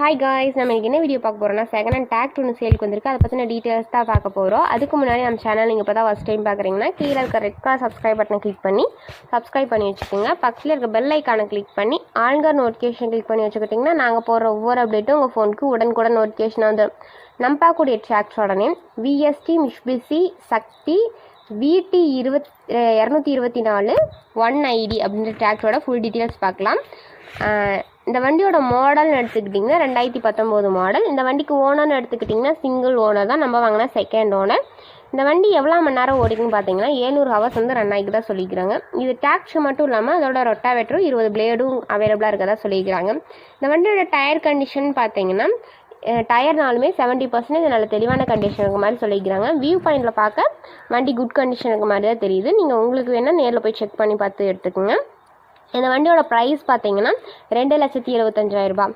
Hi guys, நம்ம இன்றைக்கி என்ன வீடியோ பார்க்க போகிறோம்னா செகண்ட் ஹேண்ட் டிராக்டர் ஒன்று சேலுக்கு வந்திருக்கு. அதை பற்றின டீட்டெயில்ஸ் தான் பார்க்க போகிறோம். அதுக்கு முன்னாடி நம்ம சேனல் நீங்கள் இப்போ தான் ஃபஸ்ட் டைம் பார்க்குறீங்கன்னா கீழே இருக்க ரெட் கலர் சப்ஸ்கிரைப் பட்டனை கிளிக் பண்ணி சப்ஸ்கிரைப் பண்ணி வச்சுக்கோங்க. பக்கத்தில் இருக்க பெல் ஐக்கானை கிளிக் பண்ணி ஆன்கர் நோட்டிஃபிகேஷன் கிளிக் பண்ணி வச்சுக்கிட்டிங்கன்னா நாங்கள் போடுற ஒவ்வொரு அப்டேட்டும் உங்கள் ஃபோனுக்கு உடனுக்குடன் நோட்டிஃபிகேஷன் வந்துடும். நம்ம பார்க்கக்கூடிய டிராக்டரோட நேம் விஎஸ்டி மிட்சுபிஷி சக்தி VT 224 1ID அப்படின்ற டிராக்டரோட ஃபுல் டீட்டெயில்ஸ் பார்க்கலாம். இந்த வண்டியோட மாடல்னு எடுத்துக்கிட்டிங்கன்னா 2019 மாடல். இந்த வண்டிக்கு ஓனர்னு எடுத்துக்கிட்டிங்கன்னா சிங்கிள் ஓனர் தான், நம்ம வாங்கினா செகண்ட் ஓனர். இந்த வண்டி எவ்வளோ மணி நேரம் ஓடிக்குன்னு பார்த்தீங்கன்னா 700 ஹவர்ஸ் வந்து ரன் ஆகிட்டு தான் சொல்லிக்கிறாங்க. இது டிராக்டர் மட்டும் இல்லாமல் அதோட ரொட்டாவேட்டரும் 20 பிளேடும் அவைலபிளாக இருக்கதா சொல்லிக்கிறாங்க. இந்த வண்டியோட டயர் கண்டிஷன் பார்த்தீங்கன்னா டயர்னாலுமே 70% நல்ல தெளிவான கண்டிஷன் இருக்க மாதிரி சொல்லிக்கிறாங்க. வியூ பாயிண்டில் பார்க்க வண்டி குட் கண்டிஷன் இருக்க மாதிரி தான் தெரியுது. நீங்கள் உங்களுக்கு வேணால் நேரில் போய் செக் பண்ணி பார்த்து எடுத்துக்கோங்க. இந்த வண்டியோட ப்ரைஸ் பார்த்தீங்கன்னா 2,75,000 ரூபாய்.